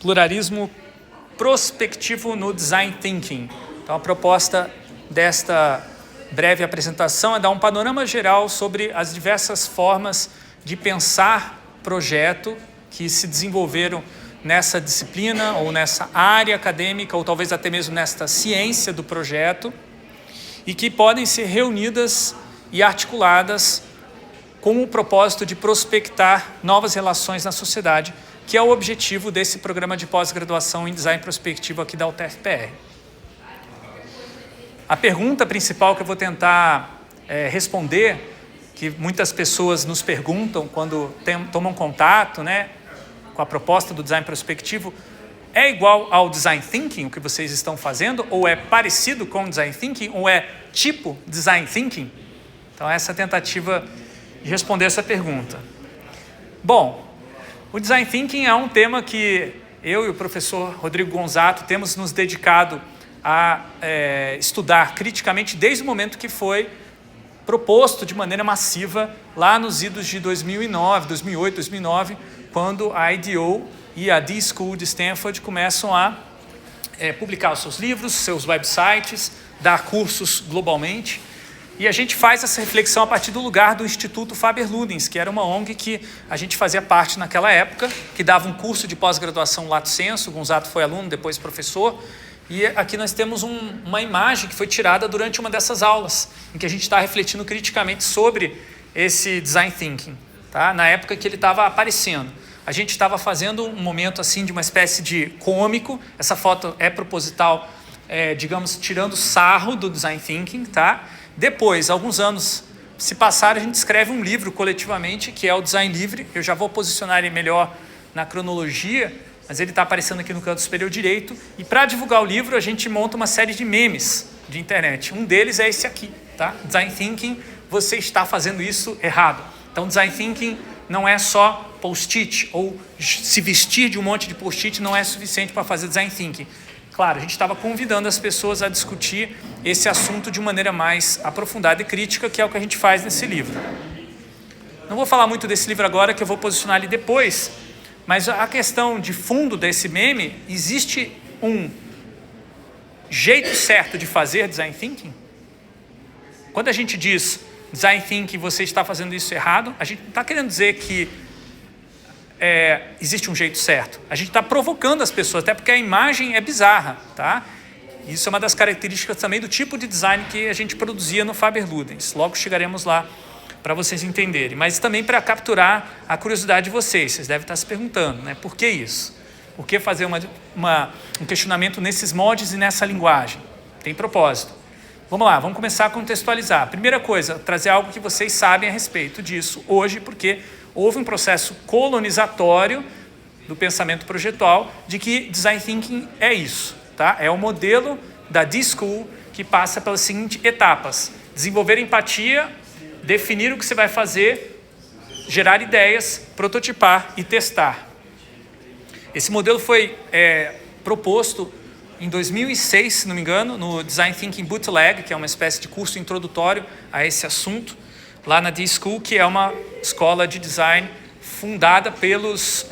pluralismo prospectivo no Design Thinking. Então, a proposta desta breve apresentação é dar um panorama geral sobre as diversas formas de pensar projeto que se desenvolveram nessa disciplina ou nessa área acadêmica ou talvez até mesmo nesta ciência do projeto e que podem ser reunidas e articuladas com o propósito de prospectar novas relações na sociedade, que é o objetivo desse programa de pós-graduação em Design Prospectivo aqui da UTF-PR. A pergunta principal que eu vou tentar responder, que muitas pessoas nos perguntam quando tomam contato, né, com a proposta do Design Prospectivo, é igual ao Design Thinking, o que vocês estão fazendo, ou é parecido com o Design Thinking, ou é tipo Design Thinking? Então, essa é a tentativa de responder essa pergunta. Bom, o Design Thinking é um tema que eu e o professor Rodrigo Gonzato temos nos dedicado a estudar criticamente desde o momento que foi proposto de maneira massiva lá nos idos de 2009, 2008, 2009, quando a IDEO e a D-School de Stanford começam a publicar os seus livros, seus websites, dar cursos globalmente. E a gente faz essa reflexão a partir do lugar do Instituto Faber-Ludens, que era uma ONG que a gente fazia parte naquela época, que dava um curso de pós-graduação lato sensu. O Gonzato foi aluno, depois professor. E aqui nós temos uma imagem que foi tirada durante uma dessas aulas, em que a gente está refletindo criticamente sobre esse Design Thinking, tá? Na época que ele estava aparecendo. A gente estava fazendo um momento assim de uma espécie de cômico. Essa foto é proposital, digamos, tirando sarro do Design Thinking, tá? Depois, alguns anos se passaram, a gente escreve um livro coletivamente, que é o Design Livre. Eu já vou posicionar ele melhor na cronologia, mas ele está aparecendo aqui no canto superior direito. E para divulgar o livro, a gente monta uma série de memes de internet. Um deles é esse aqui, tá? Design Thinking, você está fazendo isso errado. Então, Design Thinking não é só post-it, ou se vestir de um monte de post-it não é suficiente para fazer Design Thinking. Claro, a gente estava convidando as pessoas a discutir esse assunto de maneira mais aprofundada e crítica, que é o que a gente faz nesse livro. Não vou falar muito desse livro agora, que eu vou posicionar ele depois, mas a questão de fundo desse meme, existe um jeito certo de fazer Design Thinking? Quando a gente diz Design Thinking, você está fazendo isso errado, a gente não está querendo dizer que existe um jeito certo. A gente está provocando as pessoas, até porque a imagem é bizarra, tá? Isso é uma das características também do tipo de design que a gente produzia no Faber-Ludens. Logo chegaremos lá para vocês entenderem. Mas também para capturar a curiosidade de vocês. Vocês devem estar se perguntando, né? Por que isso? Por que fazer um questionamento nesses moldes e nessa linguagem? Tem propósito. Vamos lá, vamos começar a contextualizar. Primeira coisa, trazer algo que vocês sabem a respeito disso hoje, porque houve um processo colonizatório do pensamento projetual de que Design Thinking é isso, tá? É o modelo da D-School que passa pelas seguintes etapas: desenvolver empatia, definir o que você vai fazer, gerar ideias, prototipar e testar. Esse modelo foi proposto em 2006, se não me engano, no Design Thinking Bootleg, que é uma espécie de curso introdutório a esse assunto, lá na D-School, que é uma escola de design fundada pelos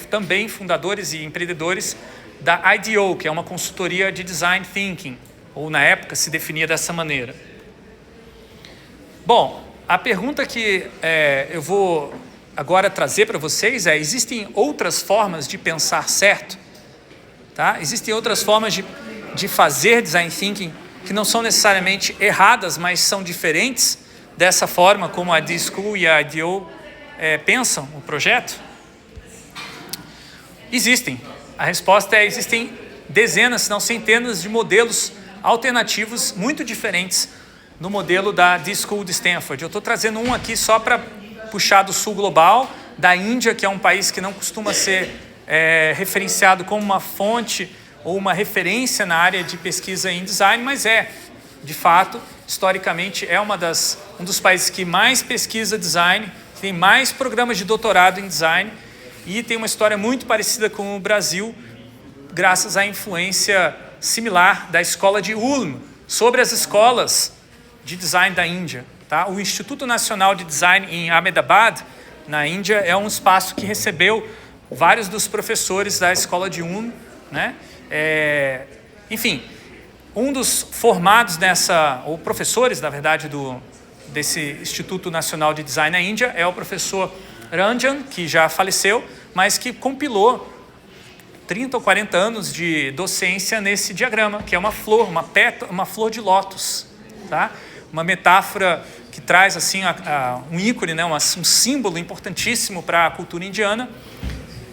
também fundadores e empreendedores da IDEO, que é uma consultoria de Design Thinking, ou na época se definia dessa maneira. Bom, a pergunta que eu vou agora trazer para vocês é: existem outras formas de pensar certo? Tá? Existem outras formas de fazer Design Thinking que não são necessariamente erradas, mas são diferentes dessa forma como a D-School e a IDEO pensam o projeto? Existem. A resposta é: existem dezenas, se não centenas de modelos alternativos muito diferentes no modelo da D-School de Stanford. Eu estou trazendo um aqui só para puxar do sul global, da Índia, que é um país que não costuma ser referenciado como uma fonte ou uma referência na área de pesquisa em design, mas de fato, historicamente, um dos países que mais pesquisa design, tem mais programas de doutorado em design e tem uma história muito parecida com o Brasil, graças à influência similar da escola de Ulm sobre as escolas de design da Índia. Tá? O Instituto Nacional de Design em Ahmedabad, na Índia, é um espaço que recebeu vários dos professores da escola de Ulm, né? Enfim, um dos formados ou professores, na verdade, desse Instituto Nacional de Design na Índia é o professor Ranjan, que já faleceu, mas que compilou 30 ou 40 anos de docência nesse diagrama, que é uma flor, uma flor de lótus, tá? Uma metáfora que traz assim um ícone, né? Um símbolo importantíssimo para a cultura indiana,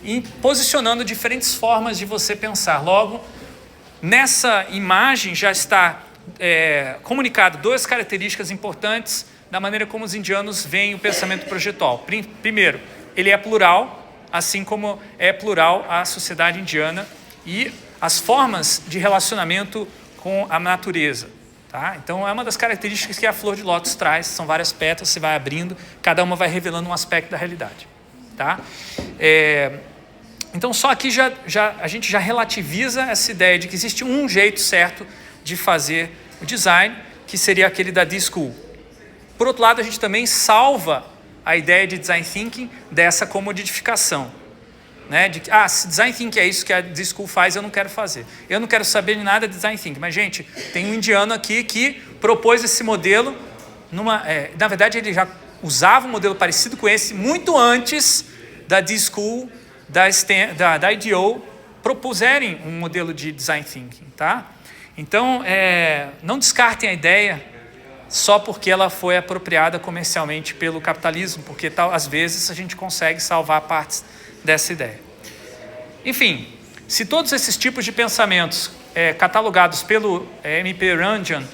e posicionando diferentes formas de você pensar. Logo, nessa imagem já está comunicado duas características importantes da maneira como os indianos veem o pensamento projetual. Primeiro, ele é plural, assim como é plural a sociedade indiana e as formas de relacionamento com a natureza. Tá? Então, é uma das características que a flor de lótus traz. São várias pétalas, você vai abrindo, cada uma vai revelando um aspecto da realidade. Tá? Então, só aqui a gente já relativiza essa ideia de que existe um jeito certo de fazer o design, que seria aquele da D-School. Por outro lado, a gente também salva a ideia de design thinking dessa comodificação. Né? De que, se design thinking é isso que a D-School faz, eu não quero fazer. Eu não quero saber de nada de design thinking. Mas, gente, tem um indiano aqui que propôs esse modelo. Na verdade, ele já usava um modelo parecido com esse muito antes da D-School, da IDEO, propuserem um modelo de design thinking. Tá? Então, não descartem a ideia só porque ela foi apropriada comercialmente pelo capitalismo, porque às vezes a gente consegue salvar partes dessa ideia. Enfim, se todos esses tipos de pensamentos catalogados pelo MP Ranjan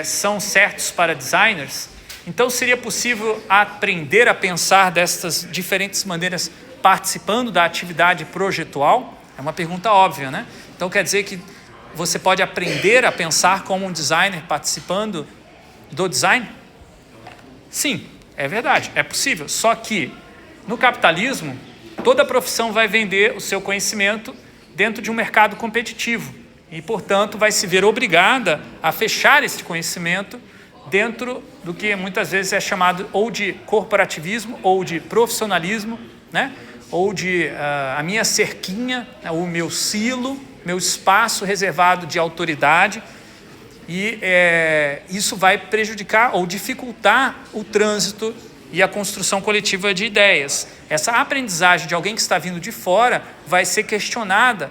são certos para designers, então seria possível aprender a pensar dessas diferentes maneiras participando da atividade projetual? É uma pergunta óbvia, né? Então quer dizer que você pode aprender a pensar como um designer participando do design? Sim, é verdade, é possível. Só que no capitalismo, toda profissão vai vender o seu conhecimento dentro de um mercado competitivo e, portanto, vai se ver obrigada a fechar esse conhecimento dentro do que muitas vezes é chamado ou de corporativismo ou de profissionalismo, né? Ou de a minha cerquinha, o meu silo, meu espaço reservado de autoridade. E isso vai prejudicar ou dificultar o trânsito e a construção coletiva de ideias. Essa aprendizagem de alguém que está vindo de fora vai ser questionada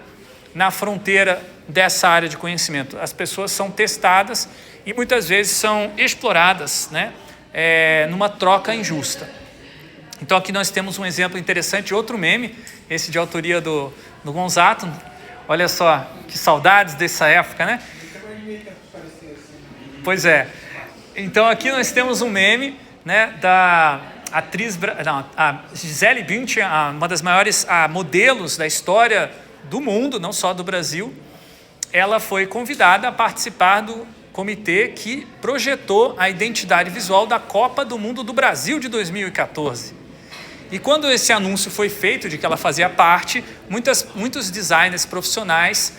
na fronteira dessa área de conhecimento. As pessoas são testadas e muitas vezes são exploradas, né, numa troca injusta. Então aqui nós temos um exemplo interessante de outro meme, esse de autoria do Gonzato. Olha só, que saudades dessa época, né? Pois é. Então aqui nós temos um meme, né, da atriz, a Gisele Bündchen, uma das maiores modelos da história do mundo, não só do Brasil. Ela foi convidada a participar do comitê que projetou a identidade visual da Copa do Mundo do Brasil de 2014. E quando esse anúncio foi feito de que ela fazia parte, muitos designers profissionais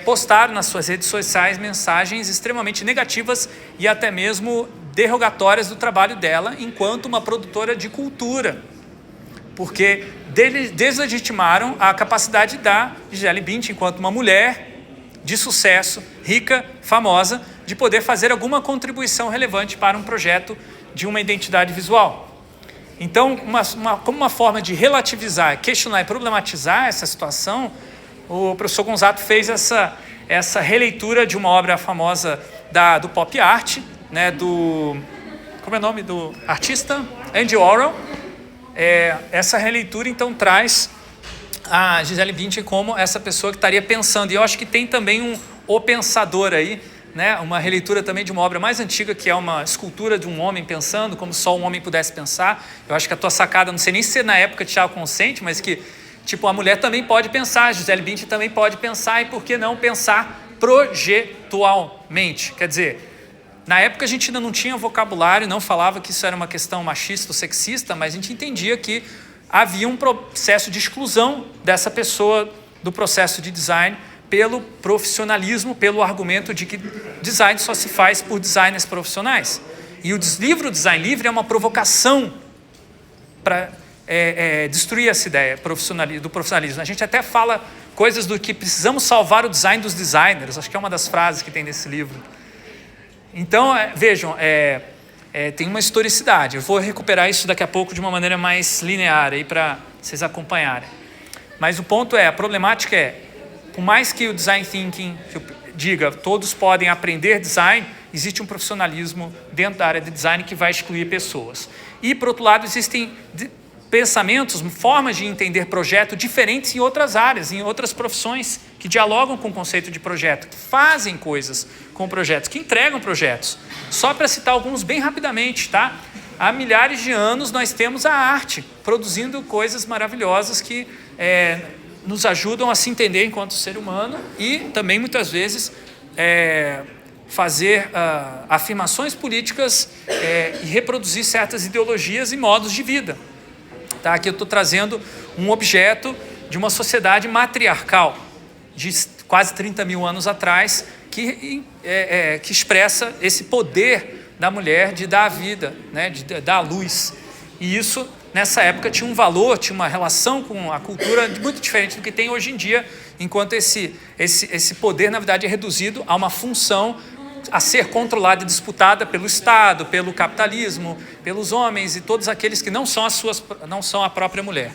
postaram nas suas redes sociais mensagens extremamente negativas e até mesmo derrogatórias do trabalho dela enquanto uma produtora de cultura, porque deslegitimaram a capacidade da Gisele Bündchen enquanto uma mulher de sucesso, rica, famosa, de poder fazer alguma contribuição relevante para um projeto de uma identidade visual. Então, como uma forma de relativizar, questionar e problematizar essa situação, o professor Gonzato fez essa releitura de uma obra famosa do pop art, né, como é o nome do artista? Andy Warhol. Essa releitura, então, traz a Gisele Bündchen como essa pessoa que estaria pensando. E eu acho que tem também O Pensador aí, né, uma releitura também de uma obra mais antiga, que é uma escultura de um homem pensando, como só um homem pudesse pensar. Eu acho que a tua sacada, não sei nem se na época te estava consciente, mas que tipo, a mulher também pode pensar, a Gisele Bündchen também pode pensar, e por que não pensar projetualmente? Quer dizer, na época a gente ainda não tinha vocabulário, não falava que isso era uma questão machista ou sexista, mas a gente entendia que havia um processo de exclusão dessa pessoa do processo de design pelo profissionalismo, pelo argumento de que design só se faz por designers profissionais. E o livro Design Livre é uma provocação para destruir essa ideia do profissionalismo. A gente até fala coisas do que precisamos salvar o design dos designers, acho que é uma das frases que tem nesse livro. Então, vejam, tem uma historicidade. Eu vou recuperar isso daqui a pouco de uma maneira mais linear aí para vocês acompanharem. Mas o ponto a problemática por mais que o design thinking diga todos podem aprender design, existe um profissionalismo dentro da área de design que vai excluir pessoas. E, por outro lado, existem pensamentos, formas de entender projeto diferentes em outras áreas, em outras profissões, que dialogam com o conceito de projeto, que fazem coisas com projetos, que entregam projetos. Só para citar alguns bem rapidamente, tá? Há milhares de anos nós temos a arte produzindo coisas maravilhosas que nos ajudam a se entender enquanto ser humano e também, muitas vezes, fazer afirmações políticas e reproduzir certas ideologias e modos de vida. Tá? Aqui eu estou trazendo um objeto de uma sociedade matriarcal de quase 30 mil anos atrás que expressa esse poder da mulher de dar a vida, né? De dar a luz. E isso, nessa época, tinha um valor, tinha uma relação com a cultura muito diferente do que tem hoje em dia, enquanto esse poder, na verdade, é reduzido a uma função a ser controlada e disputada pelo Estado, pelo capitalismo, pelos homens e todos aqueles que não são a própria mulher.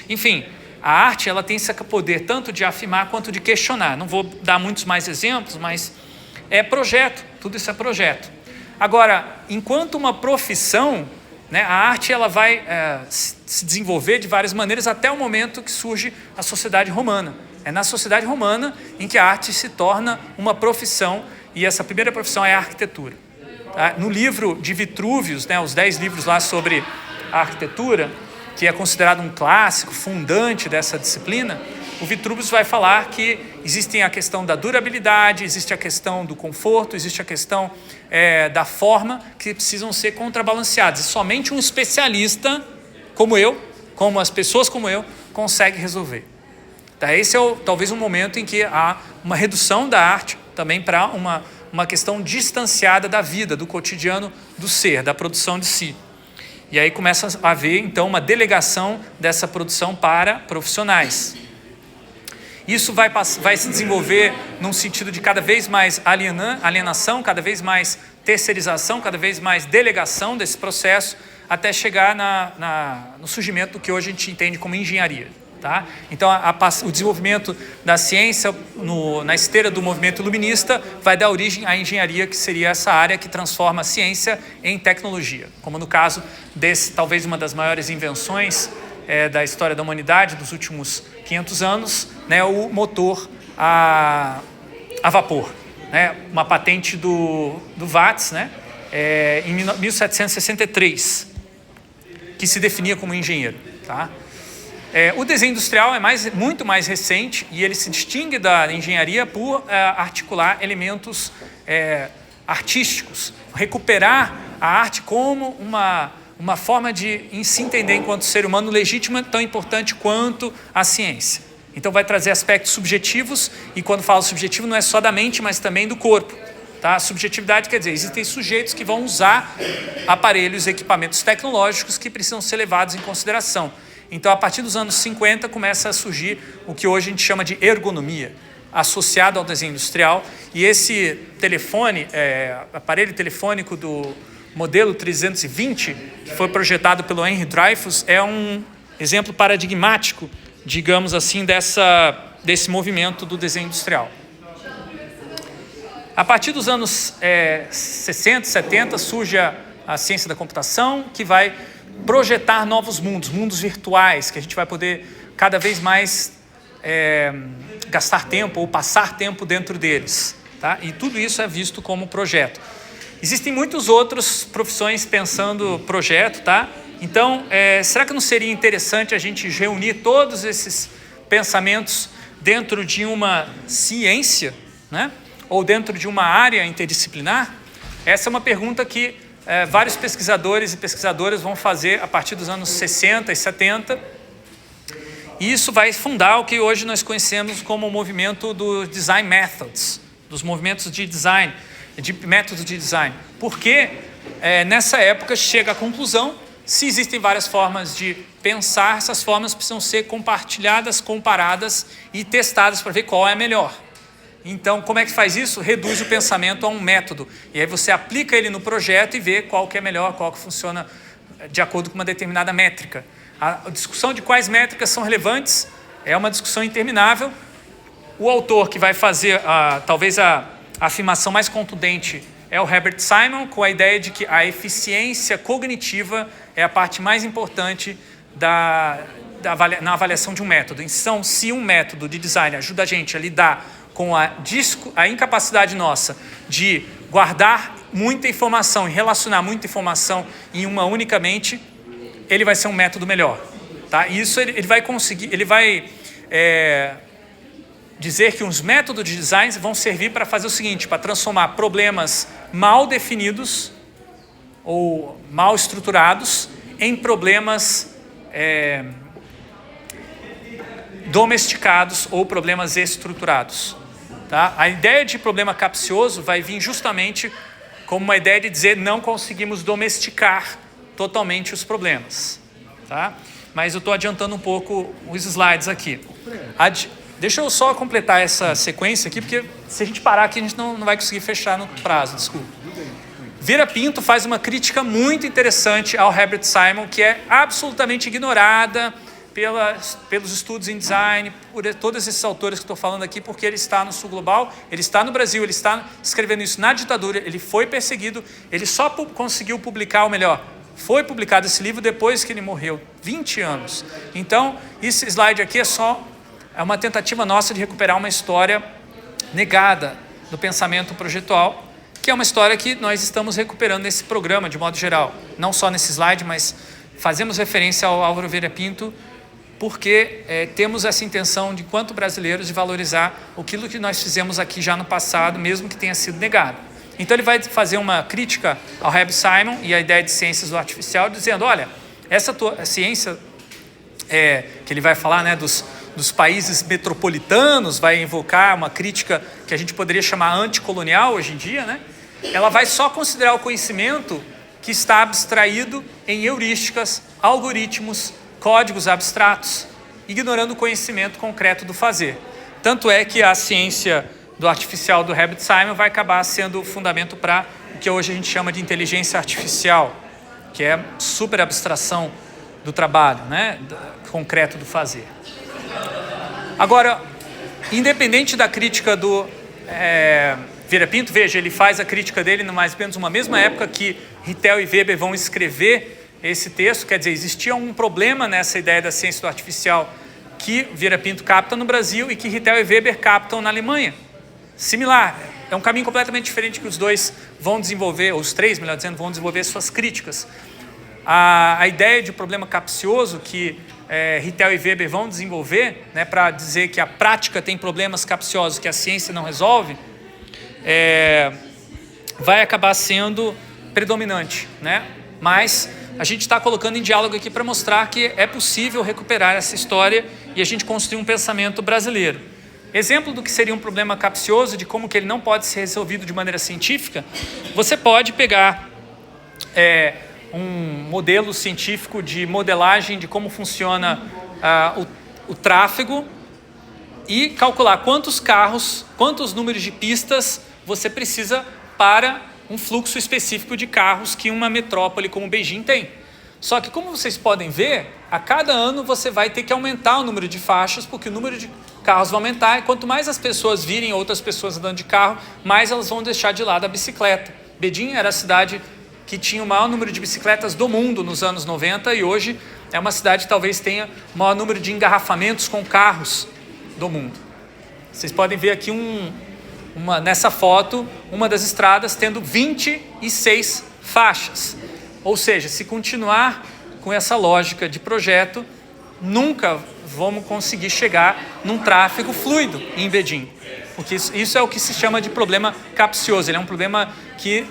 Enfim, a arte ela tem esse poder tanto de afirmar quanto de questionar. Não vou dar muitos mais exemplos, mas é projeto, tudo isso é projeto. Agora, enquanto uma profissão, né, a arte ela vai se desenvolver de várias maneiras até o momento que surge a sociedade romana. É na sociedade romana em que a arte se torna uma profissão, e essa primeira profissão é a arquitetura. Tá? No livro de Vitrúvios, né, os 10 livros lá sobre a arquitetura, que é considerado um clássico fundante dessa disciplina, o Vitrúvios vai falar que existe a questão da durabilidade, existe a questão do conforto, existe a questão da forma, que precisam ser contrabalanceadas. E somente um especialista como eu, como as pessoas como eu, consegue resolver. Tá? Esse é talvez um momento em que há uma redução da arte também para uma questão distanciada da vida, do cotidiano do ser, da produção de si. E aí começa a haver, então, uma delegação dessa produção para profissionais. Isso vai se desenvolver num sentido de cada vez mais alienação, cada vez mais terceirização, cada vez mais delegação desse processo, até chegar no surgimento do que hoje a gente entende como engenharia. Tá? Então, o desenvolvimento da ciência na esteira do movimento iluminista vai dar origem à engenharia, que seria essa área que transforma a ciência em tecnologia, como no caso talvez uma das maiores invenções da história da humanidade dos últimos 500 anos, né, o motor a vapor, né, uma patente do Watts, né, em 1763, que se definia como engenheiro. Tá? O desenho industrial é muito mais recente e ele se distingue da engenharia por articular elementos artísticos, recuperar a arte como uma forma de se entender enquanto ser humano legítima, tão importante quanto a ciência. Então vai trazer aspectos subjetivos, e quando falo subjetivo não é só da mente, mas também do corpo. Tá? Subjetividade quer dizer, existem sujeitos que vão usar aparelhos, equipamentos tecnológicos que precisam ser levados em consideração. Então, a partir dos anos 50, começa a surgir o que hoje a gente chama de ergonomia, associado ao desenho industrial. E esse aparelho telefônico do modelo 320, que foi projetado pelo Henry Dreyfuss, é um exemplo paradigmático, digamos assim, desse movimento do desenho industrial. A partir dos anos 60, 70, surge a ciência da computação, que vai projetar novos mundos virtuais, que a gente vai poder cada vez mais gastar tempo ou passar tempo dentro deles. Tá? E tudo isso é visto como projeto. Existem muitas outras profissões pensando projeto. Tá? Então, será que não seria interessante a gente reunir todos esses pensamentos dentro de uma ciência, né? Ou dentro de uma área interdisciplinar? Essa é uma pergunta que vários pesquisadores e pesquisadoras vão fazer a partir dos anos 60 e 70. E isso vai fundar o que hoje nós conhecemos como o movimento do Design Methods, dos movimentos de design, de métodos de design. Porque nessa época chega à conclusão Se existem várias formas de pensar, essas formas precisam ser compartilhadas, comparadas e testadas para ver qual é a melhor. Então, como é que faz isso? Reduz o pensamento a um método. E aí você aplica ele no projeto e vê qual que é melhor, qual que funciona de acordo com uma determinada métrica. A discussão de quais métricas são relevantes é uma discussão interminável. O autor que vai fazer talvez a afirmação mais contundente é o Herbert Simon, com a ideia de que a eficiência cognitiva é a parte mais importante na avaliação de um método. Então, se um método de design ajuda a gente a lidar com a incapacidade nossa de guardar muita informação e relacionar muita informação em uma única mente, ele vai ser um método melhor. Tá? Isso ele vai conseguir, ele vai dizer que os métodos de design vão servir para fazer o seguinte, para transformar problemas mal definidos ou mal estruturados em problemas domesticados ou problemas estruturados. Tá? A ideia de problema capcioso vai vir justamente como uma ideia de dizer não conseguimos domesticar totalmente os problemas. Tá? Mas eu estou adiantando um pouco os slides aqui. Deixa eu só completar essa sequência aqui, porque se a gente parar aqui, a gente não vai conseguir fechar no prazo, desculpa. Vera Pinto faz uma crítica muito interessante ao Herbert Simon, que é absolutamente ignorada pelos estudos em design, por todos esses autores que estou falando aqui, porque ele está no sul global, ele está no Brasil, ele está escrevendo isso na ditadura, ele foi perseguido, ele só conseguiu publicar, ou melhor, foi publicado esse livro depois que ele morreu, 20 anos. Então, esse slide aqui é uma tentativa nossa de recuperar uma história negada do pensamento projetual, que é uma história que nós estamos recuperando nesse programa, de modo geral. Não só nesse slide, mas fazemos referência ao Álvaro Vera Pinto, porque temos essa intenção, de enquanto brasileiros, de valorizar aquilo que nós fizemos aqui já no passado, mesmo que tenha sido negado. Então ele vai fazer uma crítica ao Herbert Simon e à ideia de ciências do artificial, dizendo, olha, essa ciência que ele vai falar, né, dos países metropolitanos, vai invocar uma crítica que a gente poderia chamar anticolonial hoje em dia, né? Ela vai só considerar o conhecimento que está abstraído em heurísticas, algoritmos, códigos abstratos, ignorando o conhecimento concreto do fazer. Tanto é que a ciência do artificial do Herbert Simon vai acabar sendo o fundamento para o que hoje a gente chama de inteligência artificial, que é super abstração do trabalho, né? Concreto do fazer. Agora, independente da crítica do Vera Pinto, veja, ele faz a crítica dele no mais ou menos uma mesma época que Rittel e Weber vão escrever esse texto, quer dizer, existia um problema nessa ideia da ciência do artificial que Vera Pinto capta no Brasil e que Rittel e Weber captam na Alemanha. Similar, é um caminho completamente diferente que os dois vão desenvolver, ou os três, melhor dizendo, vão desenvolver suas críticas. A ideia de problema capcioso que Rittel e Weber vão desenvolver, né, para dizer que a prática tem problemas capciosos que a ciência não resolve, vai acabar sendo predominante, né? Mas a gente está colocando em diálogo aqui para mostrar que é possível recuperar essa história e a gente construir um pensamento brasileiro. Exemplo do que seria um problema capcioso, de como que ele não pode ser resolvido de maneira científica, você pode pegar um modelo científico de modelagem de como funciona o tráfego e calcular quantos números de pistas você precisa para um fluxo específico de carros que uma metrópole como Beijing tem. Só que, como vocês podem ver, a cada ano você vai ter que aumentar o número de faixas, porque o número de carros vai aumentar, e quanto mais as pessoas virem outras pessoas andando de carro, mais elas vão deixar de lado a bicicleta. Beijing era a cidade que tinha o maior número de bicicletas do mundo nos anos 90, e hoje é uma cidade que talvez tenha o maior número de engarrafamentos com carros do mundo. Vocês podem ver aqui nessa foto, uma das estradas tendo 26 faixas. Ou seja, se continuar com essa lógica de projeto, nunca vamos conseguir chegar num tráfego fluido em Beijing. Porque isso é o que se chama de problema capcioso. Ele é um problema que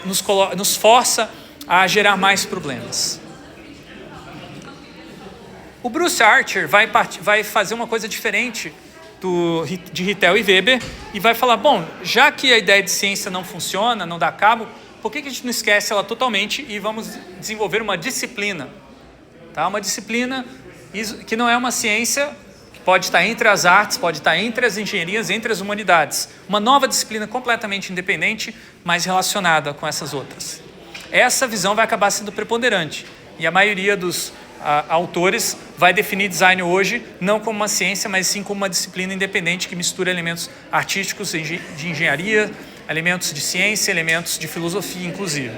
nos força a gerar mais problemas. O Bruce Archer vai fazer uma coisa diferente de Rittel e Weber e vai falar, bom, já que a ideia de ciência não funciona, não dá cabo, por que a gente não esquece ela totalmente e vamos desenvolver uma disciplina? Tá? Uma disciplina que não é uma ciência, que pode estar entre as artes, pode estar entre as engenharias, entre as humanidades. Uma nova disciplina completamente independente, mas relacionada com essas outras. Essa visão vai acabar sendo preponderante. E a maioria dos autores vai definir design hoje não como uma ciência, mas sim como uma disciplina independente que mistura elementos artísticos de engenharia, elementos de ciência, elementos de filosofia, inclusive.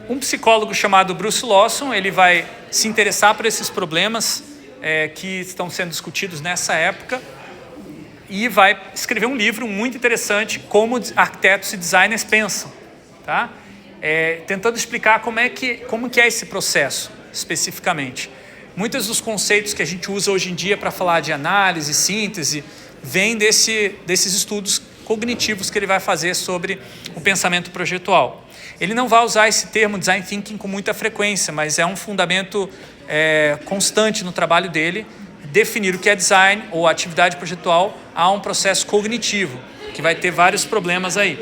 Um psicólogo chamado Bruce Lawson, ele vai se interessar por esses problemas que estão sendo discutidos nessa época e vai escrever um livro muito interessante, Como Arquitetos e Designers Pensam, tá? Tentando explicar como que é esse processo, especificamente. Muitos dos conceitos que a gente usa hoje em dia para falar de análise, síntese, vêm desses estudos cognitivos que ele vai fazer sobre o pensamento projetual. Ele não vai usar esse termo design thinking com muita frequência, mas é um fundamento constante no trabalho dele, definir o que é design ou atividade projetual a um processo cognitivo, que vai ter vários problemas aí.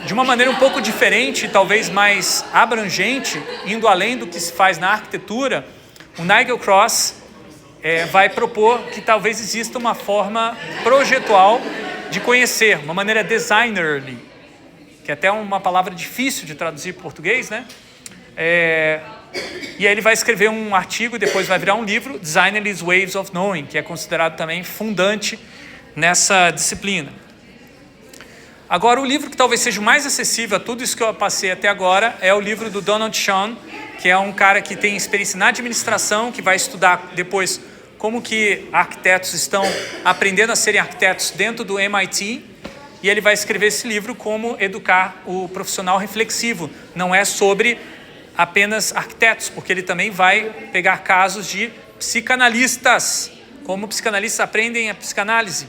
De uma maneira um pouco diferente, talvez mais abrangente, indo além do que se faz na arquitetura, o Nigel Cross vai propor que talvez exista uma forma projetual de conhecer, uma maneira designerly, que é até uma palavra difícil de traduzir para português, né? E aí ele vai escrever um artigo, depois vai virar um livro, Designerly's Ways of Knowing, que é considerado também fundante nessa disciplina. Agora, o livro que talvez seja o mais acessível a tudo isso que eu passei até agora é o livro do Donald Schoen, que é um cara que tem experiência na administração, que vai estudar depois como que arquitetos estão aprendendo a serem arquitetos dentro do MIT, e ele vai escrever esse livro como educar o profissional reflexivo. Não é sobre apenas arquitetos, porque ele também vai pegar casos de psicanalistas, como psicanalistas aprendem a psicanálise,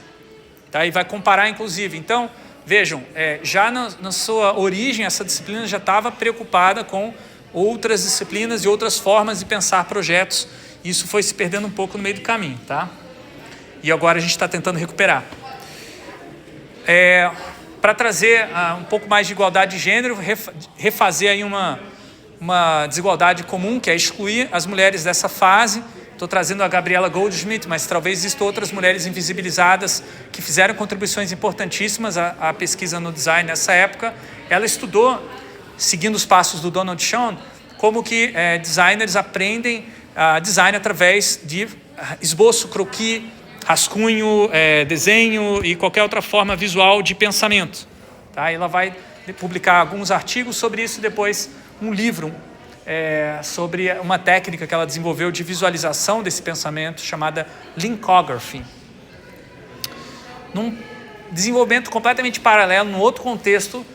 tá? E vai comparar, inclusive. Então, vejam, já na sua origem, essa disciplina já estava preocupada com outras disciplinas e outras formas de pensar projetos. Isso foi se perdendo um pouco no meio do caminho, tá? E agora a gente está tentando recuperar. Para trazer um pouco mais de igualdade de gênero, refazer aí uma desigualdade comum, que é excluir as mulheres dessa fase. Estou trazendo a Gabriela Goldschmidt, mas talvez existam outras mulheres invisibilizadas que fizeram contribuições importantíssimas à pesquisa no design nessa época. Ela estudou, seguindo os passos do Donald Schoen, como que designers aprendem design através de esboço, croquis, rascunho, desenho e qualquer outra forma visual de pensamento. Tá? Ela vai publicar alguns artigos sobre isso e depois um livro sobre uma técnica que ela desenvolveu de visualização desse pensamento chamada Linkography. Num desenvolvimento completamente paralelo, num outro contexto,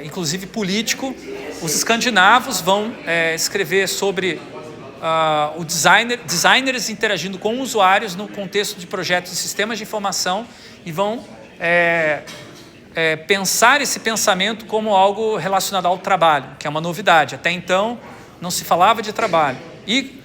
inclusive político, os escandinavos vão escrever sobre designers interagindo com usuários no contexto de projetos de sistemas de informação e vão pensar esse pensamento como algo relacionado ao trabalho, que é uma novidade. Até então, não se falava de trabalho. E,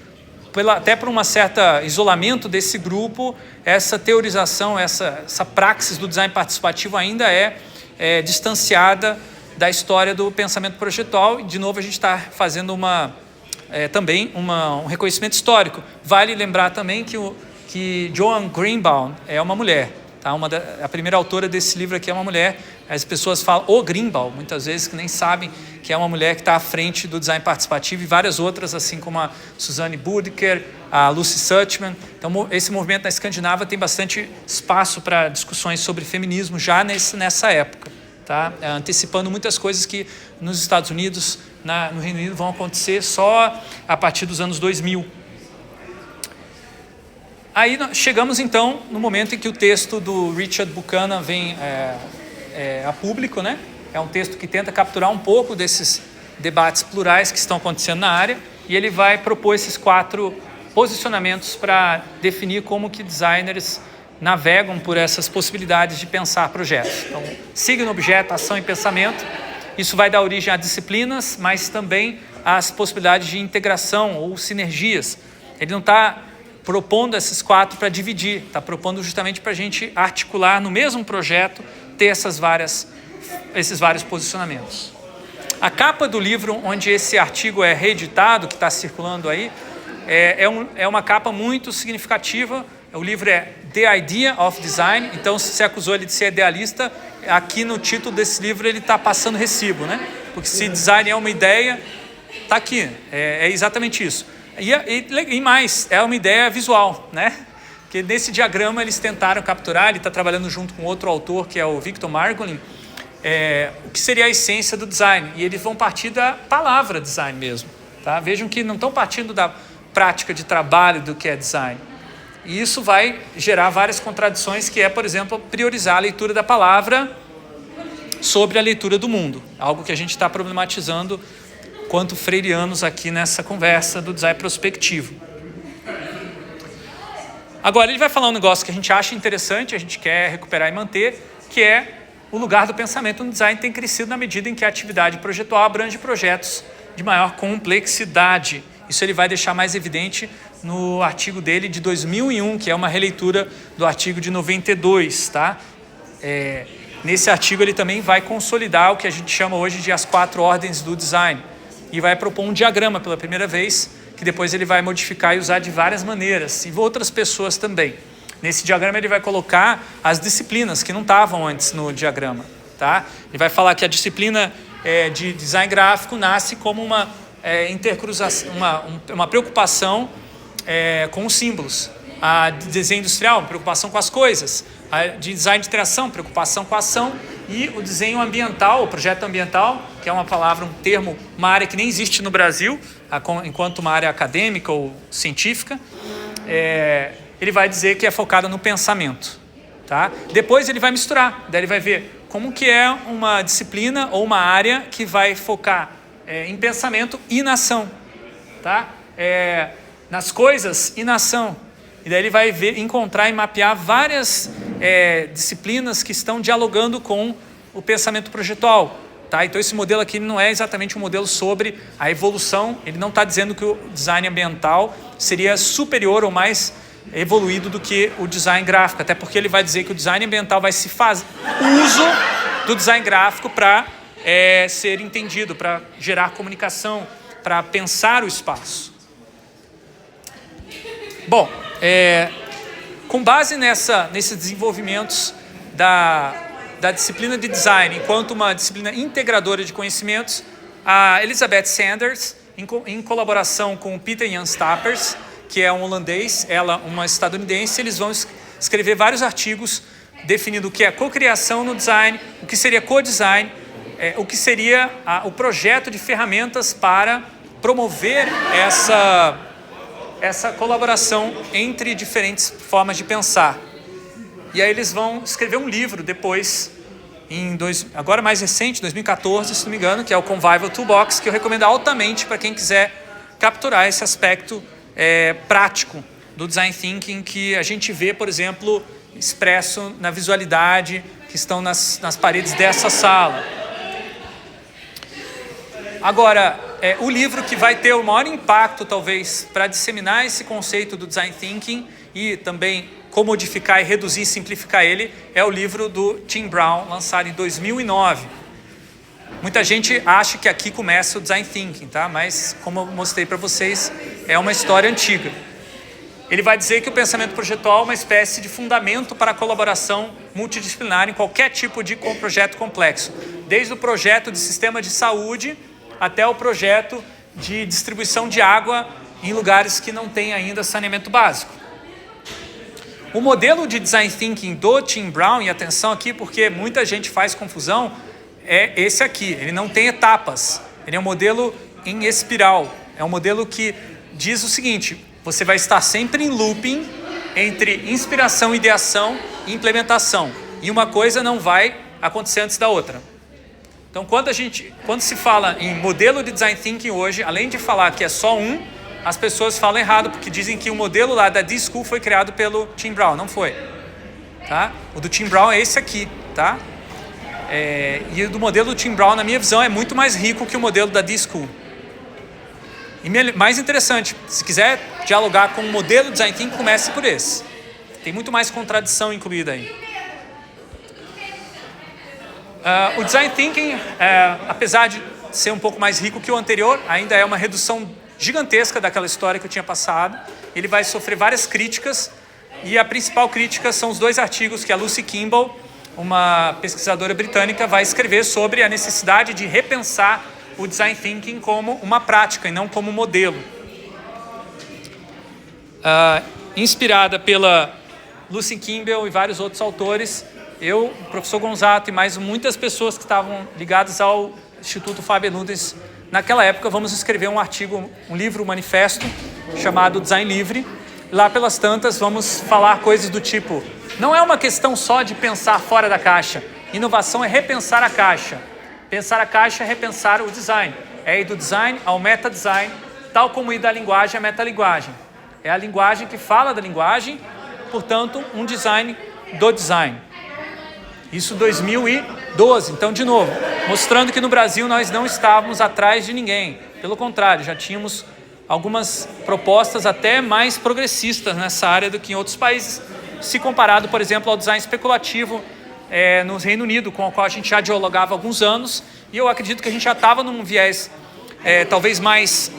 até por um certo isolamento desse grupo, essa teorização, essa praxis do design participativo ainda é distanciada da história do pensamento projetual. E, de novo, a gente está fazendo também um reconhecimento histórico. Vale lembrar também que Joan Greenbaum é uma mulher. Tá? A primeira autora desse livro aqui é uma mulher. As pessoas falam o Greenbaum, muitas vezes, que nem sabem que é uma mulher que está à frente do design participativo, e várias outras, assim como a Suzanne Boudicca, a Lucy Suchman. Então, esse movimento na Escandinávia tem bastante espaço para discussões sobre feminismo já nessa época, tá? Antecipando muitas coisas que nos Estados Unidos, no Reino Unido, vão acontecer só a partir dos anos 2000. Aí chegamos, então, no momento em que o texto do Richard Buchanan vem a público, né? É um texto que tenta capturar um pouco desses debates plurais que estão acontecendo na área, e ele vai propor esses 4 posicionamentos para definir como que designers navegam por essas possibilidades de pensar projetos. Então, signo, objeto, ação e pensamento. Isso vai dar origem a disciplinas, mas também às possibilidades de integração ou sinergias. Ele não está propondo esses 4 para dividir, está propondo justamente para a gente articular no mesmo projeto ter esses vários posicionamentos. A capa do livro onde esse artigo é reeditado, que está circulando aí, é uma capa muito significativa. O livro é The Idea of Design. Então, se você acusou ele de ser idealista, aqui no título desse livro ele está passando recibo, né? Porque se design é uma ideia, está aqui. É exatamente isso. E mais, é uma ideia visual, né? Porque nesse diagrama eles tentaram capturar, ele está trabalhando junto com outro autor, que é o Victor Margolin, o que seria a essência do design. E eles vão partir da palavra design mesmo. Tá? Vejam que não estão partindo da prática de trabalho do que é design. E isso vai gerar várias contradições, que é, por exemplo, priorizar a leitura da palavra sobre a leitura do mundo. Algo que a gente está problematizando quanto freirianos aqui nessa conversa do design prospectivo. Agora, ele vai falar um negócio que a gente acha interessante, a gente quer recuperar e manter, que é o lugar do pensamento no design tem crescido na medida em que a atividade projetual abrange projetos de maior complexidade. Isso ele vai deixar mais evidente no artigo dele de 2001, que é uma releitura do artigo de 92. Tá? Nesse artigo ele também vai consolidar o que a gente chama hoje de as 4 ordens do design. E vai propor um diagrama pela primeira vez, que depois ele vai modificar e usar de várias maneiras, e outras pessoas também. Nesse diagrama ele vai colocar as disciplinas que não estavam antes no diagrama. Tá? Ele vai falar que a disciplina de design gráfico nasce como uma intercruzação, uma preocupação com os símbolos. A de desenho industrial, preocupação com as coisas. A de design de interação, preocupação com a ação. E o desenho ambiental, o projeto ambiental, que é uma palavra, um termo, uma área que nem existe no Brasil, enquanto uma área acadêmica ou científica, ele vai dizer que é focada no pensamento. Tá? Depois ele vai misturar, daí ele vai ver como que é uma disciplina ou uma área que vai focar em pensamento e na ação. Tá? Nas coisas e na ação. E daí ele vai encontrar e mapear várias disciplinas que estão dialogando com o pensamento projetual. Tá? Então esse modelo aqui não é exatamente um modelo sobre a evolução, ele não está dizendo que o design ambiental seria superior ou mais evoluído do que o design gráfico, até porque ele vai dizer que o design ambiental vai se fazer uso do design gráfico para ser entendido, para gerar comunicação, para pensar o espaço. Bom, com base nesses desenvolvimentos da disciplina de design, enquanto uma disciplina integradora de conhecimentos, a Elizabeth Sanders, em colaboração com o Peter Jan Stappers, que é um holandês, ela uma estadunidense, eles vão escrever vários artigos definindo o que é cocriação no design, o que seria co-design, o que seria o projeto de ferramentas para promover essa colaboração entre diferentes formas de pensar. E aí eles vão escrever um livro depois, agora mais recente, 2014, se não me engano, que é o Convivial Toolbox, que eu recomendo altamente para quem quiser capturar esse aspecto prático do design thinking que a gente vê, por exemplo, expresso na visualidade que estão nas paredes dessa sala. Agora, o livro que vai ter o maior impacto, talvez, para disseminar esse conceito do design thinking e também comodificar e reduzir e simplificar ele, é o livro do Tim Brown, lançado em 2009. Muita gente acha que aqui começa o design thinking, tá? Mas, como eu mostrei para vocês, é uma história antiga. Ele vai dizer que o pensamento projetual é uma espécie de fundamento para a colaboração multidisciplinar em qualquer tipo de projeto complexo, desde o projeto de sistema de saúde até o projeto de distribuição de água em lugares que não têm ainda saneamento básico. O modelo de design thinking do Tim Brown, e atenção aqui porque muita gente faz confusão, é esse aqui. Ele não tem etapas, ele é um modelo em espiral. É um modelo que diz o seguinte: você vai estar sempre em looping entre inspiração, ideação e implementação. E uma coisa não vai acontecer antes da outra. Então, quando se fala em modelo de design thinking hoje, além de falar que é só as pessoas falam errado, porque dizem que o modelo lá da D-School foi criado pelo Tim Brown. Não foi. Tá? O do Tim Brown é esse aqui. Tá? E o do modelo do Tim Brown, na minha visão, é muito mais rico que o modelo da D-School. E mais interessante, se quiser dialogar com o modelo de design thinking, comece por esse. Tem muito mais contradição incluída aí. O Design Thinking, apesar de ser um pouco mais rico que o anterior, ainda é uma redução gigantesca daquela história que eu tinha passado. Ele vai sofrer várias críticas, e a principal crítica são os 2 artigos que a Lucy Kimball, uma pesquisadora britânica, vai escrever sobre a necessidade de repensar o Design Thinking como uma prática e não como modelo. Inspirada pela Lucy Kimball e vários outros autores, eu, o professor Gonzato e mais muitas pessoas que estavam ligadas ao Instituto Faber-Ludens naquela época, vamos escrever um artigo, um livro, um manifesto chamado Design Livre. Lá pelas tantas vamos falar coisas do tipo: não é uma questão só de pensar fora da caixa. Inovação é repensar a caixa. Pensar a caixa é repensar o design. É ir do design ao meta-design, tal como ir da linguagem à metalinguagem. É a linguagem que fala da linguagem, portanto, um design do design. Isso em 2012. Então, de novo, mostrando que no Brasil nós não estávamos atrás de ninguém. Pelo contrário, já tínhamos algumas propostas até mais progressistas nessa área do que em outros países, se comparado, por exemplo, ao design especulativo no Reino Unido, com o qual a gente já dialogava há alguns anos, e eu acredito que a gente já estava num viés talvez mais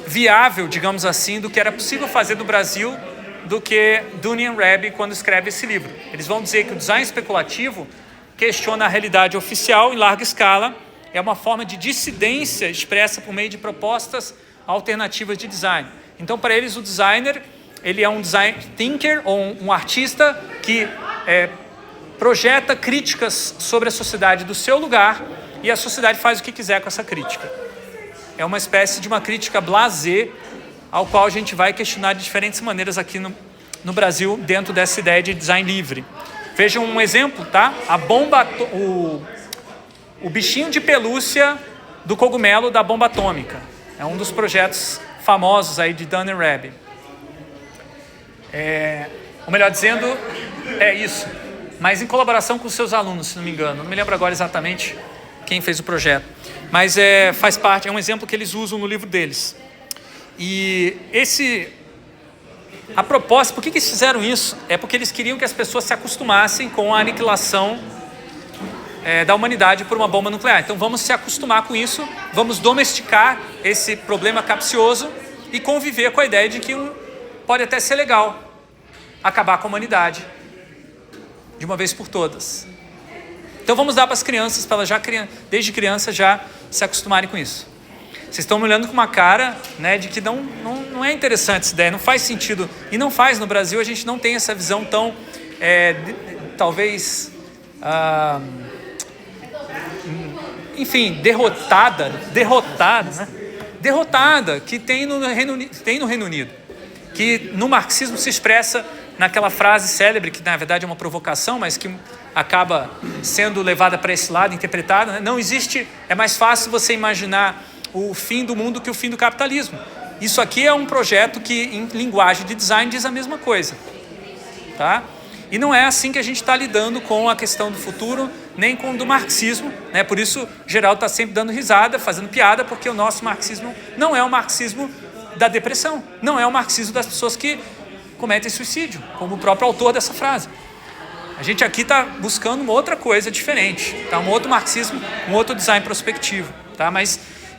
viável, digamos assim, do que era possível fazer no Brasil, do que Dunning e Raby quando escreve esse livro. Eles vão dizer que o design especulativo questiona a realidade oficial em larga escala, é uma forma de dissidência expressa por meio de propostas alternativas de design. Então, para eles, o designer, ele é um design thinker, ou um artista que projeta críticas sobre a sociedade do seu lugar, e a sociedade faz o que quiser com essa crítica. É uma espécie de uma crítica blasé, ao qual a gente vai questionar de diferentes maneiras aqui no Brasil, dentro dessa ideia de design livre. Vejam um exemplo, tá? O bichinho de pelúcia do cogumelo da bomba atômica. É um dos projetos famosos aí de Dunning e Raby. Ou melhor dizendo, é isso. Mas em colaboração com seus alunos, se não me engano. Não me lembro agora exatamente quem fez o projeto. Mas faz parte, é um exemplo que eles usam no livro deles. E a proposta, por que eles fizeram isso? É porque eles queriam que as pessoas se acostumassem com a aniquilação da humanidade por uma bomba nuclear. Então vamos se acostumar com isso, vamos domesticar esse problema capcioso e conviver com a ideia de que pode até ser legal acabar com a humanidade de uma vez por todas. Então vamos dar para as crianças, para elas já desde criança já se acostumarem com isso. Vocês estão me olhando com uma cara, né, de que não é interessante essa ideia, não faz sentido. E não faz. No Brasil a gente não tem essa visão tão, talvez, enfim, derrotada, né? Derrotada, que tem no Reino Unido. Que no marxismo se expressa naquela frase célebre, que na verdade é uma provocação, mas que acaba sendo levada para esse lado, interpretada, né? Não existe, é mais fácil você imaginar o fim do mundo que o fim do capitalismo. Isso aqui é um projeto que, em linguagem de design, diz a mesma coisa. Tá? E não é assim que a gente está lidando com a questão do futuro, nem com o do marxismo, né? Por isso, Geraldo está sempre dando risada, fazendo piada, porque o nosso marxismo não é o marxismo da depressão, não é o marxismo das pessoas que cometem suicídio, como o próprio autor dessa frase. A gente aqui está buscando uma outra coisa diferente, tá? Um outro marxismo, um outro design prospectivo, tá? Mas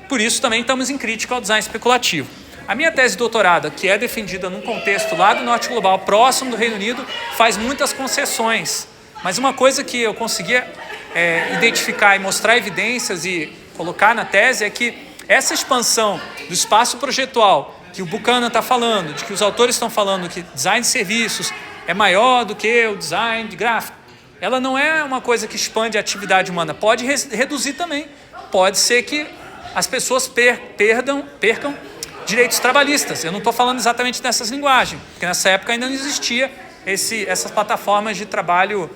por isso também estamos em crítica ao design especulativo. A minha tese de doutorado, que é defendida num contexto lá do Norte Global, próximo do Reino Unido, faz muitas concessões. Mas uma coisa que eu conseguia identificar e mostrar evidências e colocar na tese é que essa expansão do espaço projetual que o Buchanan está falando, de que os autores estão falando que design de serviços é maior do que o design de gráfico, ela não é uma coisa que expande a atividade humana, pode reduzir também. Pode ser que as pessoas percam direitos trabalhistas. Eu não estou falando exatamente dessas linguagens, porque nessa época ainda não existia essas plataformas de trabalho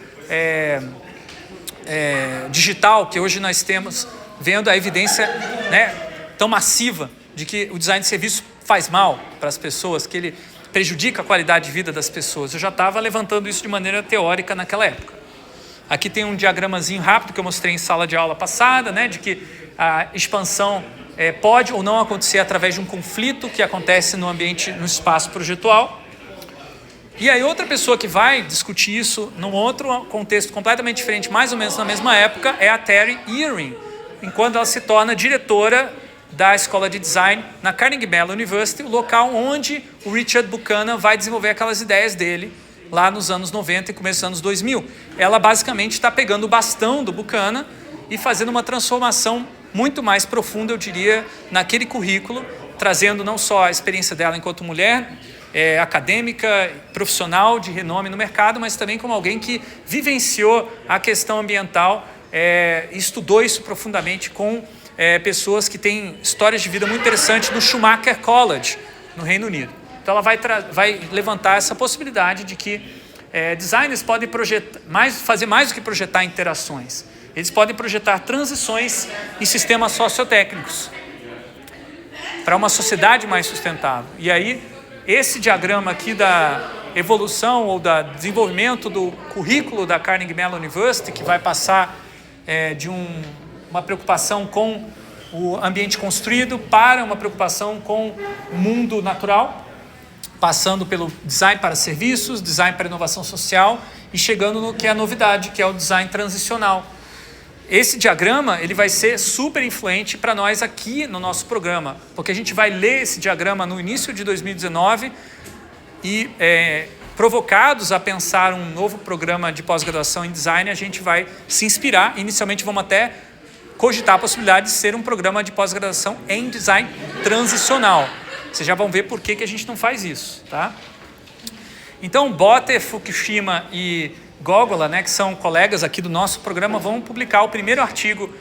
digital, que hoje nós temos, vendo a evidência, né, tão massiva de que o design de serviço faz mal para as pessoas, que ele prejudica a qualidade de vida das pessoas. Eu já estava levantando isso de maneira teórica naquela época. Aqui tem um diagramazinho rápido que eu mostrei em sala de aula passada, né, de que a expansão pode ou não acontecer através de um conflito que acontece no ambiente, no espaço projetual. E aí outra pessoa que vai discutir isso num outro contexto completamente diferente, mais ou menos na mesma época, é a Terry Eyring, enquanto ela se torna diretora da Escola de Design na Carnegie Mellon University, o local onde o Richard Buchanan vai desenvolver aquelas ideias dele lá nos anos 90 e começo dos anos 2000. Ela basicamente está pegando o bastão do Buchanan e fazendo uma transformação muito mais profunda, eu diria, naquele currículo, trazendo não só a experiência dela enquanto mulher, acadêmica, profissional de renome no mercado, mas também como alguém que vivenciou a questão ambiental, estudou isso profundamente com pessoas que têm histórias de vida muito interessantes no Schumacher College, no Reino Unido. Então ela vai levantar essa possibilidade de que designers podem fazer mais do que projetar interações. Eles podem projetar transições em sistemas sociotécnicos para uma sociedade mais sustentável. E aí, esse diagrama aqui da evolução ou da desenvolvimento do currículo da Carnegie Mellon University, que vai passar de uma preocupação com o ambiente construído para uma preocupação com o mundo natural, passando pelo design para serviços, design para inovação social e chegando no que é a novidade, que é o design transicional. Esse diagrama ele vai ser super influente para nós aqui no nosso programa, porque a gente vai ler esse diagrama no início de 2019 e provocados a pensar um novo programa de pós-graduação em design, a gente vai se inspirar. Inicialmente vamos até cogitar a possibilidade de ser um programa de pós-graduação em design transicional. Vocês já vão ver por que a gente não faz isso, tá? Então, Botter, Fukushima e Gogola, que são colegas aqui do nosso programa, vão publicar o primeiro artigo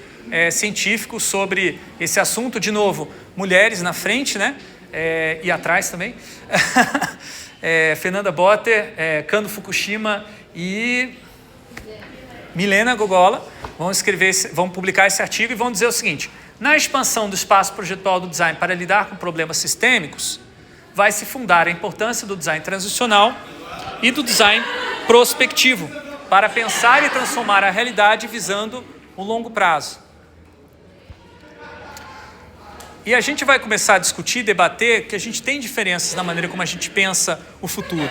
científico sobre esse assunto. De novo, mulheres na frente, e atrás também. Fernanda Botter, Kano Fukushima e Milena Gogola vão publicar esse artigo e vão dizer o seguinte: na expansão do espaço projetual do design para lidar com problemas sistêmicos, vai se fundar a importância do design transicional e do design prospectivo para pensar e transformar a realidade visando o longo prazo. E a gente vai começar a discutir, debater, que a gente tem diferenças na maneira como a gente pensa o futuro,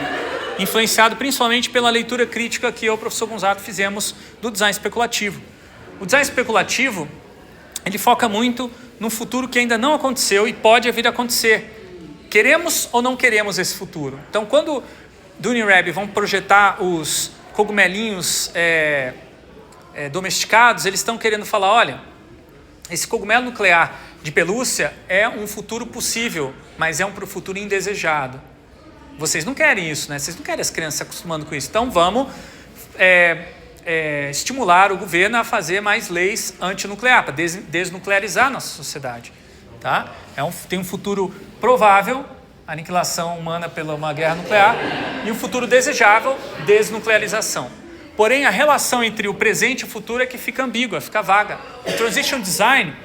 influenciado principalmente pela leitura crítica que eu e o professor Gonzato fizemos do design especulativo. O design especulativo, ele foca muito no futuro que ainda não aconteceu e pode vir a acontecer. Queremos ou não queremos esse futuro? Então, quando Dune e Reb vão projetar os cogumelinhos domesticados, eles estão querendo falar, olha, esse cogumelo nuclear de pelúcia é um futuro possível, mas é um futuro indesejado. Vocês não querem isso, Vocês não querem as crianças se acostumando com isso. Então vamos estimular o governo a fazer mais leis antinucleares, para desnuclearizar a nossa sociedade. Tá? Tem um futuro provável, aniquilação humana pela uma guerra nuclear, e um futuro desejável, desnuclearização. Porém, a relação entre o presente e o futuro é que fica ambígua, fica vaga. O transition design,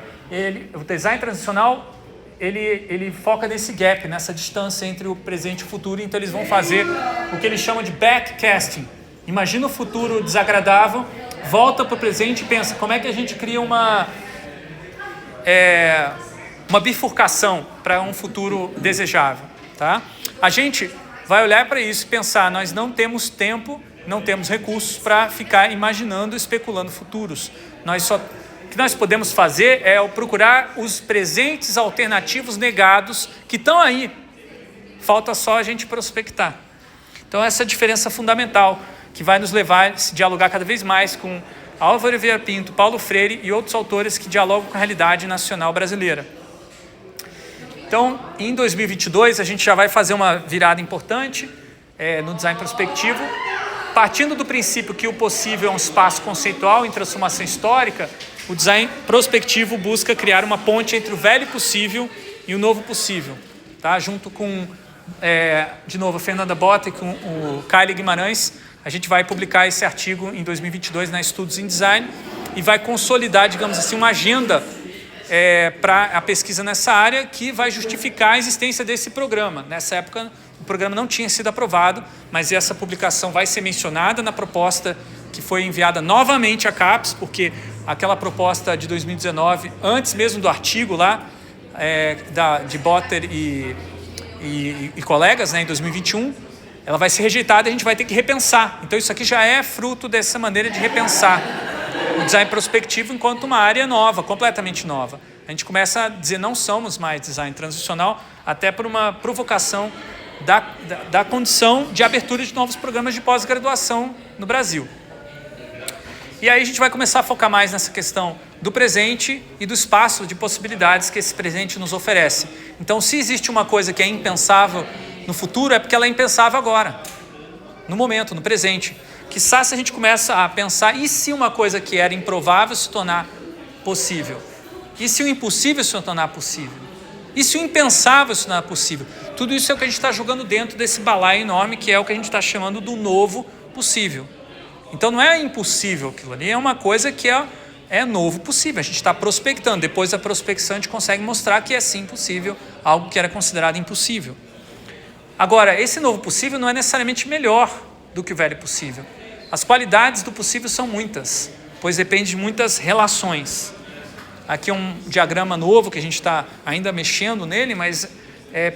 o design transicional, ele foca nesse gap, nessa distância entre o presente e o futuro. Então eles vão fazer o que eles chamam de backcasting. Imagina o futuro desagradável, volta para o presente e pensa, como é que a gente cria uma bifurcação para um futuro desejável, tá? A gente vai olhar para isso e pensar, nós não temos tempo, não temos recursos para ficar imaginando, especulando futuros. O que nós podemos fazer é procurar os presentes alternativos negados que estão aí. Falta só a gente prospectar. Então essa é a diferença fundamental que vai nos levar a se dialogar cada vez mais com Álvaro Vieira Pinto, Paulo Freire e outros autores que dialogam com a realidade nacional brasileira. Então, em 2022, a gente já vai fazer uma virada importante no design prospectivo, partindo do princípio que o possível é um espaço conceitual em transformação histórica. O design prospectivo busca criar uma ponte entre o velho possível e o novo possível, tá? Junto com, de novo, a Fernanda Botter e com o Kylie Guimarães, a gente vai publicar esse artigo em 2022 na Estudos em Design e vai consolidar, digamos assim, uma agenda para a pesquisa nessa área que vai justificar a existência desse programa. Nessa época, o programa não tinha sido aprovado, mas essa publicação vai ser mencionada na proposta que foi enviada novamente à CAPES, porque aquela proposta de 2019, antes mesmo do artigo lá, de Botter e colegas, em 2021, ela vai ser rejeitada e a gente vai ter que repensar. Então isso aqui já é fruto dessa maneira de repensar o design prospectivo enquanto uma área nova, completamente nova. A gente começa a dizer não somos mais design transicional, até por uma provocação da condição de abertura de novos programas de pós-graduação no Brasil. E aí a gente vai começar a focar mais nessa questão do presente e do espaço de possibilidades que esse presente nos oferece. Então, se existe uma coisa que é impensável no futuro, é porque ela é impensável agora, no momento, no presente. Quiçá se a gente começa a pensar, e se uma coisa que era improvável se tornar possível? E se o impossível se tornar possível? E se o impensável se tornar possível? Tudo isso é o que a gente está jogando dentro desse balaio enorme, que é o que a gente está chamando do novo possível. Então não é impossível aquilo ali, é uma coisa que é novo possível. A gente está prospectando, depois da prospecção a gente consegue mostrar que é sim possível, algo que era considerado impossível. Agora, esse novo possível não é necessariamente melhor do que o velho possível. As qualidades do possível são muitas, pois depende de muitas relações. Aqui é um diagrama novo que a gente está ainda mexendo nele, mas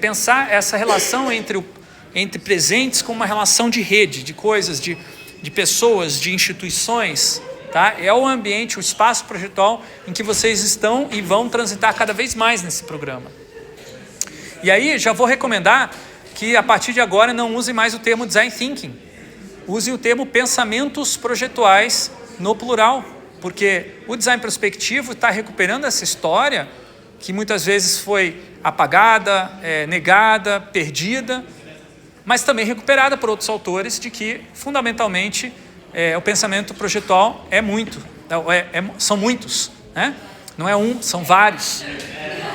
pensar essa relação entre presentes com uma relação de rede, de coisas, de pessoas, de instituições, tá? É o ambiente, o espaço projetual em que vocês estão e vão transitar cada vez mais nesse programa. E aí já vou recomendar que a partir de agora não use mais o termo design thinking, use o termo pensamentos projetuais no plural, porque o design prospectivo está recuperando essa história que muitas vezes foi apagada, negada, perdida, mas também recuperada por outros autores de que, fundamentalmente, o pensamento projetual são muitos, né? Não é um, são vários.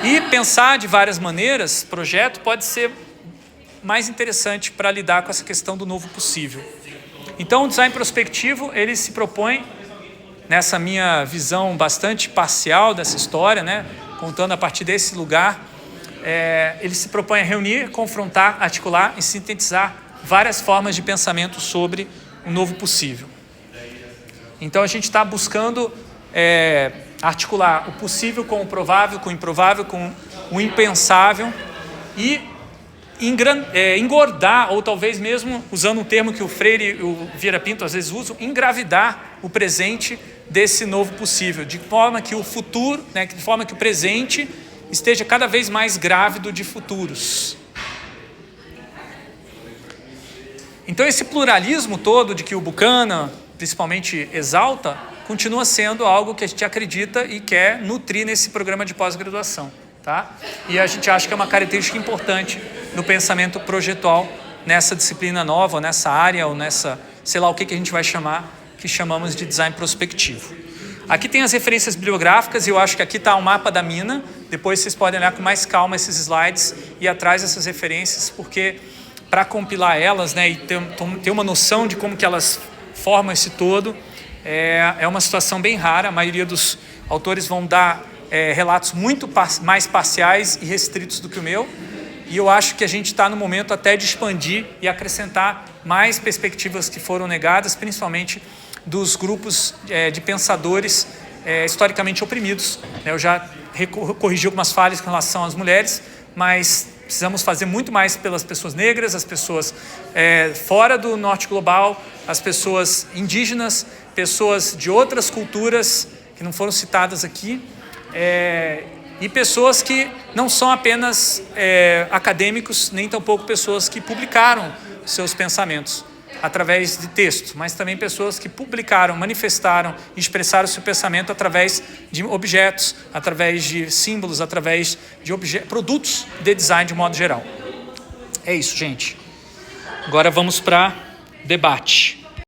E pensar de várias maneiras, projeto, pode ser mais interessante para lidar com essa questão do novo possível. Então, o design prospectivo, ele se propõe, nessa minha visão bastante parcial dessa história, né? Contando a partir desse lugar, ele se propõe a reunir, confrontar, articular e sintetizar várias formas de pensamento sobre o novo possível. Então a gente está buscando articular o possível com o provável, com o improvável, com o impensável e engordar, ou talvez mesmo, usando um termo que o Freire e o Vieira Pinto às vezes usam, engravidar o presente desse novo possível, de forma que o futuro, né, de forma que o presente esteja cada vez mais grávido de futuros. Então esse pluralismo todo de que o Buchanan principalmente exalta, continua sendo algo que a gente acredita e quer nutrir nesse programa de pós-graduação, tá? E a gente acha que é uma característica importante no pensamento projetual nessa disciplina nova, ou nessa área, ou nessa, sei lá o que a gente vai chamar, que chamamos de design prospectivo. Aqui tem as referências bibliográficas e eu acho que aqui está o mapa da mina. Depois vocês podem olhar com mais calma esses slides e ir atrás dessas referências, porque para compilar elas, né, e ter uma noção de como que elas formam esse todo, é uma situação bem rara. A maioria dos autores vão dar relatos muito mais parciais e restritos do que o meu, e eu acho que a gente está no momento até de expandir e acrescentar mais perspectivas que foram negadas, principalmente dos grupos de pensadores historicamente oprimidos. Eu já corrigi algumas falhas com relação às mulheres, mas precisamos fazer muito mais pelas pessoas negras, as pessoas fora do norte global, as pessoas indígenas, pessoas de outras culturas que não foram citadas aqui, e pessoas que não são apenas acadêmicos, nem tampouco pessoas que publicaram seus pensamentos através de texto, mas também pessoas que publicaram, manifestaram e expressaram seu pensamento através de objetos, através de símbolos, através de produtos de design de modo geral. É isso, gente. Agora vamos para debate.